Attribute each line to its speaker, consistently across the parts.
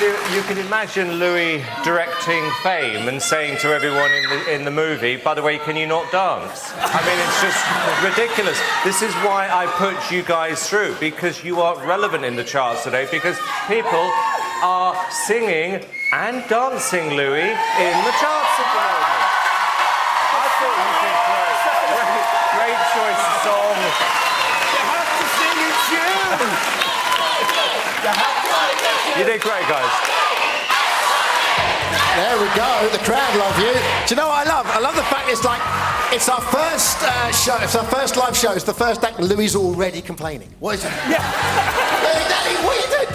Speaker 1: you could imagine Louis directing Fame and saying to everyone in the movie, by the way, can you not dance? I mean, it's just ridiculous. This is why I put you guys through, because you are relevant in the charts today, because people are singing and dancing, Louis, in the charts at the moment. I thought you did great. Great choice of song.
Speaker 2: You have to sing in tune.
Speaker 1: You did great, guys.
Speaker 3: There we go. The crowd love you. Do you know what I love? I love the fact it's our first show. It's our first live show. It's the first act, and Louis is already complaining. What is it? Yeah. Hey, Daddy, what are you doing?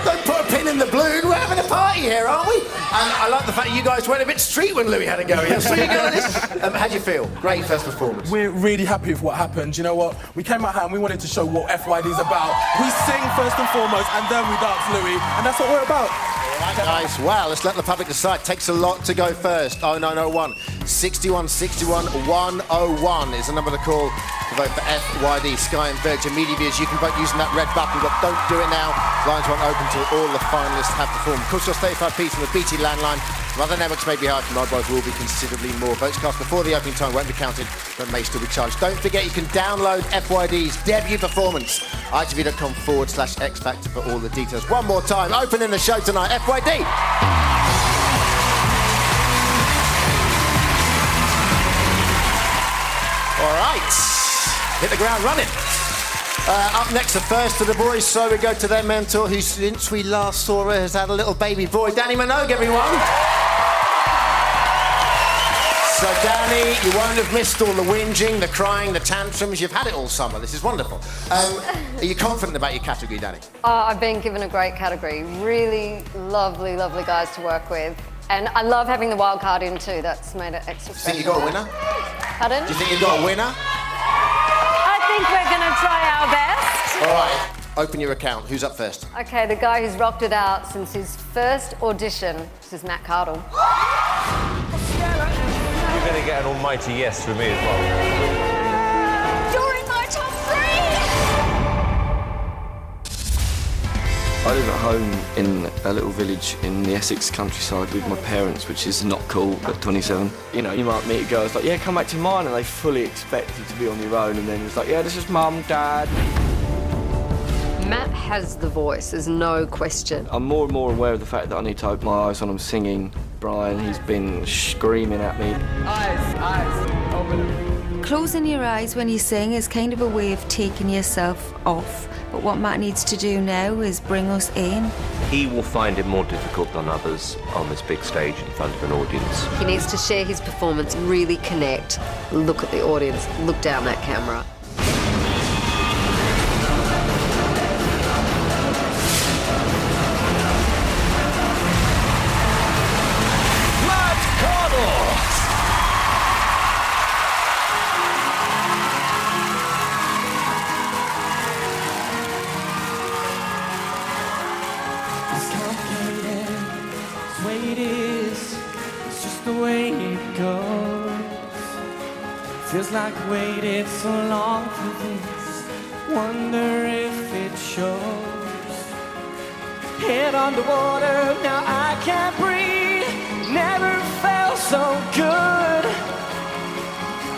Speaker 3: Don't put a pin in the balloon. We're having a party here, aren't we? And I love the fact you guys went a bit street when Louis had a go. Yeah. So you guys, how'd you feel? Great first performance.
Speaker 2: We're really happy with what happened. You know what? We came out here and we wanted to show what FYD's about. We sing first and foremost, and then we dance, Louis, and that's what we're about.
Speaker 3: All right, guys. Well, let's let the public decide. Takes a lot to go first. 0901 6161 101 is the number to call to vote for FYD, Sky and Virgin Media Viewers. You can vote using that red button, but don't do it now. Lines won't open until all the finalists have performed. Of course, your 35p from the BT landline. From other networks may be higher, from mobiles will be considerably more. Votes cast before the opening time won't be counted, but may still be charged. Don't forget, you can download FYD's debut performance. itv.com/Xfactor for all the details. One more time, opening the show tonight, FYD. All right, hit the ground running. Up next, the first of the boys, so we go to their mentor, who since we last saw her has had a little baby boy, Danny Minogue, everyone. So Danny, you won't have missed all the whinging, the crying, the tantrums. You've had it all summer. This is wonderful. Are you confident about your category, Danny?
Speaker 4: I've been given a great category. Really lovely, lovely guys to work with. And I love having the wild card in too. That's made it extra special.
Speaker 3: Do you think you got a winner?
Speaker 4: Pardon?
Speaker 3: Do you think you've got a winner?
Speaker 4: I think we're going to try our best.
Speaker 3: All right, open your account. Who's up first?
Speaker 4: Okay, the guy who's rocked it out since his first audition. This is Matt Cardle.
Speaker 1: You're going to get an almighty yes from me as well.
Speaker 4: You're in my top 3!
Speaker 5: I live at home in a little village in the Essex countryside with my parents, which is not cool at 27. You know, you might meet a girl who's like, yeah, come back to mine, and they fully expect you to be on your own, and then it's like, yeah, this is mum, dad.
Speaker 4: Matt has the voice, there's no question.
Speaker 5: I'm more and more aware of the fact that I need to open my eyes when I'm singing. Brian, he's been screaming at me.
Speaker 2: Eyes, open them.
Speaker 6: Closing your eyes when you sing is kind of a way of taking yourself off. But what Matt needs to do now is bring us in.
Speaker 7: He will find it more difficult than others on this big stage in front of an audience.
Speaker 4: He needs to share his performance, really connect, look at the audience, look down that camera.
Speaker 8: Feels like I waited so long for this. Wonder if it shows. Head underwater, now I can't breathe. Never felt so good.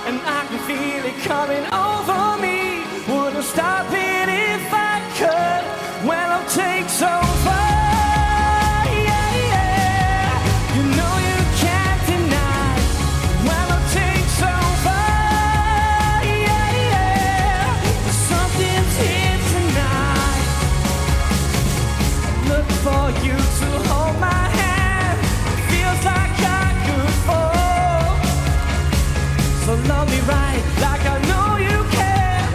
Speaker 8: And I can feel it coming over me. Wouldn't stop it if I could. Well, I'll take so far. For you to hold my hand, feels like I could fall. So love me right, like I know you can.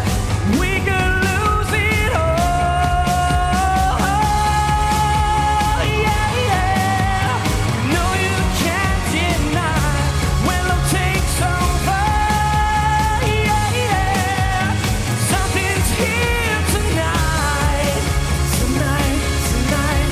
Speaker 8: We could lose it all. Yeah, yeah. No, you can't deny when love takes over. Yeah, yeah. Something's here tonight, tonight, tonight.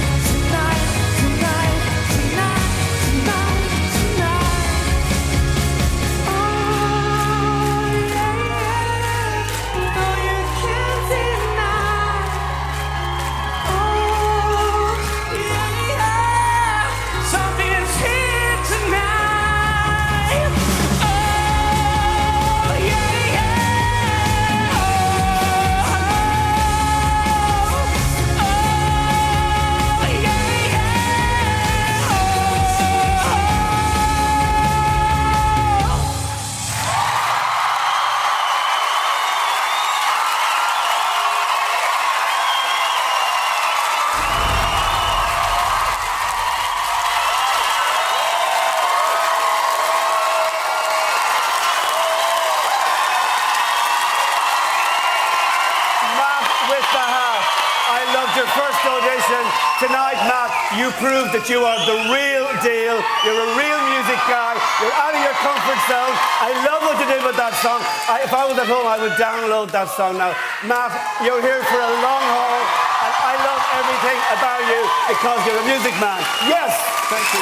Speaker 9: prove that you are the real deal. You're a real music guy. You're out of your comfort zone. I love what you did with that song. If I was at home, I would download that song now. Matt, you're here for a long haul, and I love everything about you because you're a music man. Yes! Thank you.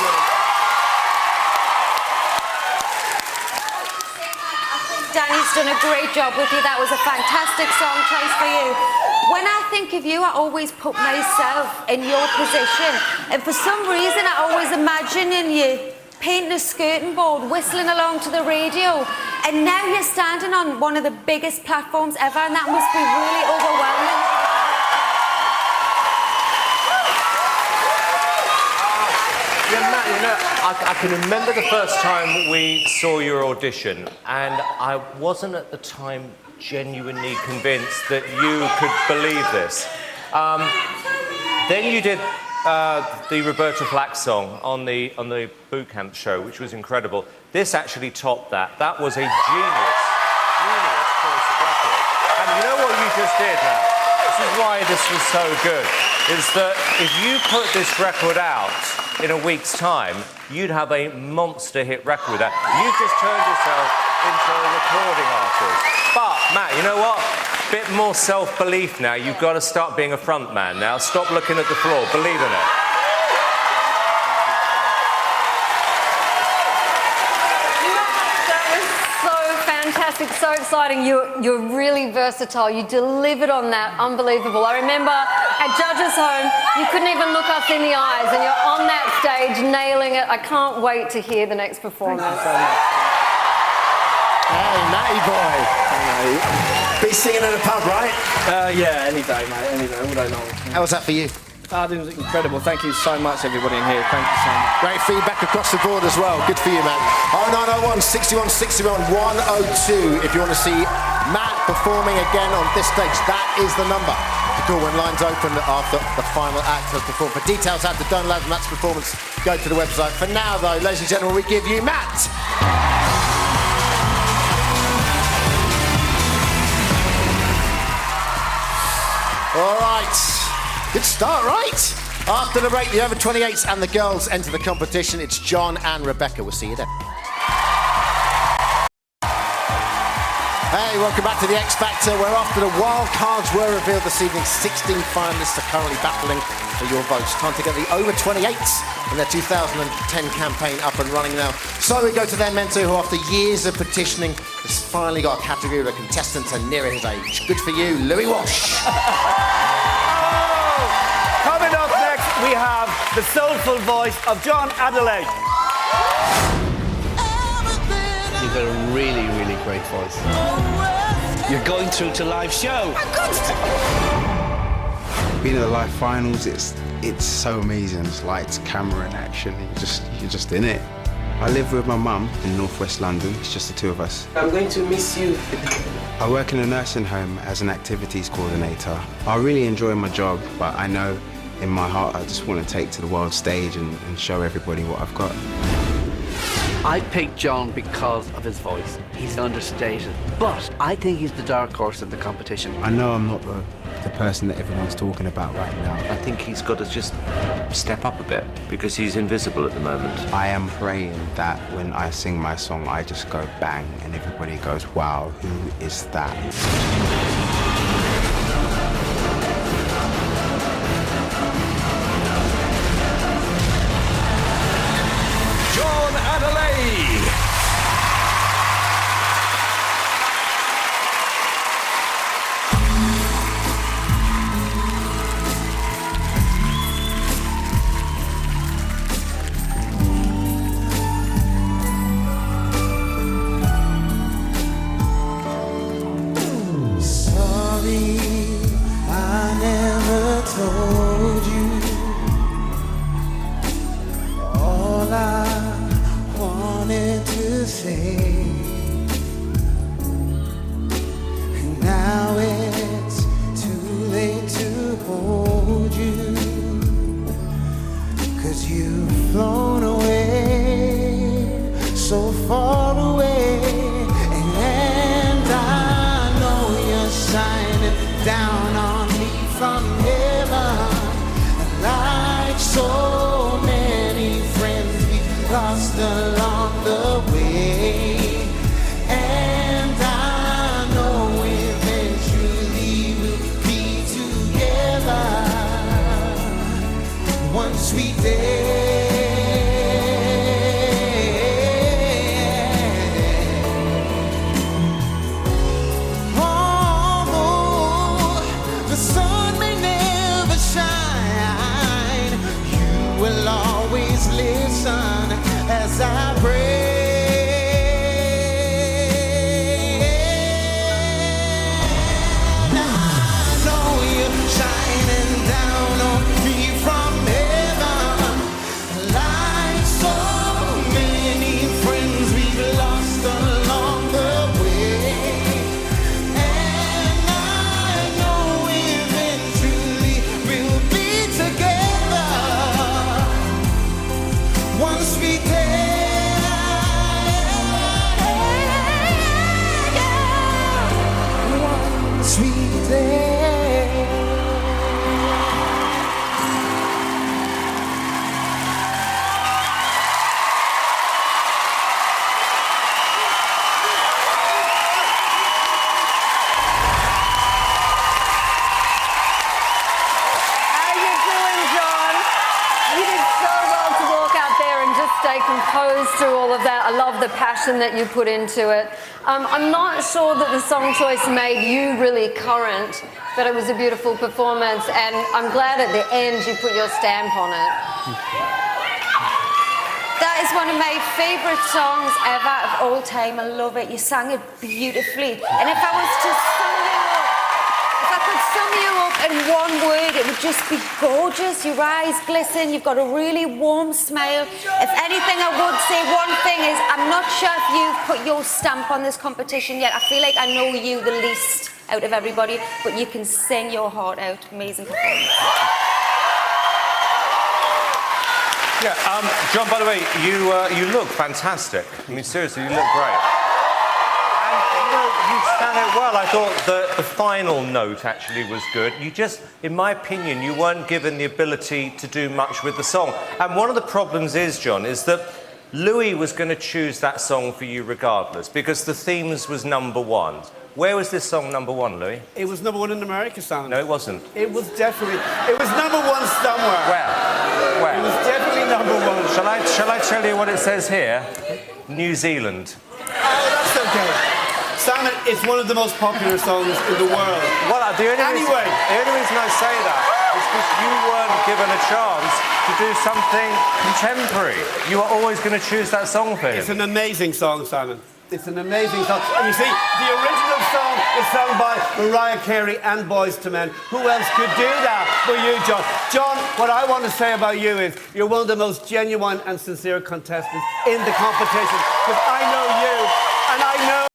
Speaker 6: Danny's done a great job with you. That was a fantastic song choice for you. When I think of you, I always put myself in your position. And for some reason, I always imagine you painting a skirting board, whistling along to the radio. And now you're standing on one of the biggest platforms ever, and that must be really overwhelming.
Speaker 1: Yeah, Matt, you know, I can remember the first time we saw your audition, and I wasn't at the time genuinely convinced that you could believe this. Then you did the Roberta Flack song on the boot camp show, which was incredible. This actually topped that. That was a genius choice of record. And you know what you just did, Matt? This is why this was so good, is that if you put this record out in a week's time, you'd have a monster hit record with that. You've just turned yourself into a recording artist. But, Matt, you know what? Bit more self-belief now. You've got to start being a front man now. Stop looking at the floor. Believe in it.
Speaker 4: So exciting. You're really versatile. You delivered on that. Unbelievable. I remember at Judges' Home, you couldn't even look us in the eyes, and you're on that stage nailing it. I can't wait to hear the next performance.
Speaker 3: Hey, Matty boy. Be singing in a pub, right?
Speaker 5: Yeah, any day, mate, any day, all day long.
Speaker 3: How was that for you?
Speaker 5: It was incredible. Thank you so much, everybody in here. Thank you so much.
Speaker 3: Great feedback across the board as well. Good for you, man. 0901 61 61 102. If you want to see Matt performing again on this stage, that is the number to call when lines open after the final act has performed. For details how to download Matt's performance, go to the website. For now, though, ladies and gentlemen, we give you Matt. All right. Good start, right? After the break, the over 28s and the girls enter the competition. It's John and Rebecca. We'll see you then. Hey, welcome back to the Xfactor, where after the wild cards were revealed this evening, 16 finalists are currently battling for your votes. Time to get the over 28s in their 2010 campaign up and running now. So we go to their mentor, who after years of petitioning has finally got a category where contestants are nearer his age. Good for you, Louis Walsh.
Speaker 9: Coming up next, we have the soulful voice of John Adelaide.
Speaker 10: You've got a really, really great voice. You're going through to live show.
Speaker 11: Being at the live finals, it's so amazing. It's lights, camera, and action. You're just in it. I live with my mum in northwest London. It's just the two of us.
Speaker 5: I'm going to miss you.
Speaker 11: I work in a nursing home as an activities coordinator. I really enjoy my job, but I know in my heart I just want to take to the world stage and show everybody what I've got.
Speaker 10: I picked John because of his voice. He's understated, but I think he's the dark horse of the competition.
Speaker 11: I know I'm not the person that everyone's talking about right now.
Speaker 7: I think he's got to just step up a bit because he's invisible at the moment.
Speaker 11: I am praying that when I sing my song, I just go bang and everybody goes, wow, who is that?
Speaker 12: John Adelaide.
Speaker 8: Sorry, I never told you all I wanted to say. And now it's too late to hold you, 'cause you've flown away, so far away. And I know you're shining down on me from heaven, like so
Speaker 3: along the way. And I know eventually we'll be together one sweet day. Although the sun may never shine, you will always listen as I pray. And I know you're shining down on me from heaven, like so many friends we've lost along the way. And I know eventually we'll be together one sweet day. One sweet day.
Speaker 4: How you doing, John? You did so well to walk out there and just stay composed through all of that. I love the passion that you put into it. I'm not sure that the song choice made you really current, but it was a beautiful performance, and I'm glad at the end you put your stamp on it.
Speaker 6: That is one of my favourite songs ever of all time. I love it. You sang it beautifully. And if I was to sum you up, if I could sum you up in one word, it would just be gorgeous. Your eyes glisten. You've got a really warm smile. If anything, I would say one thing is I'm not sure if you've put your stamp on this competition yet. I feel like I know you the least out of everybody, but you can sing your heart out. Amazing performance.
Speaker 1: Yeah, John, by the way, you look fantastic. I mean, seriously, you look great. And, you sang it well. I thought the final note actually was good. You just, in my opinion, you weren't given the ability to do much with the song. And one of the problems is, John, is that Louis was going to choose that song for you regardless, because the themes was #1. Where was this song #1, Louis?
Speaker 9: It was #1 in America, Simon.
Speaker 1: No, it wasn't.
Speaker 9: It was definitely... It was #1 somewhere.
Speaker 1: Where?
Speaker 9: It was definitely #1.
Speaker 1: Shall I tell you what it says here? New Zealand.
Speaker 9: Oh, that's okay. Simon, it's one of the most popular songs in the world.
Speaker 1: Well, the only reason I say that is because you weren't given a chance to do something contemporary. You were always going to choose that song for him.
Speaker 9: It's an amazing song, Simon. It's an amazing song. And you see, the original song is sung by Mariah Carey and Boyz II Men. Who else could do that but you, John? John, what I want to say about you is you're one of the most genuine and sincere contestants in the competition. Because I know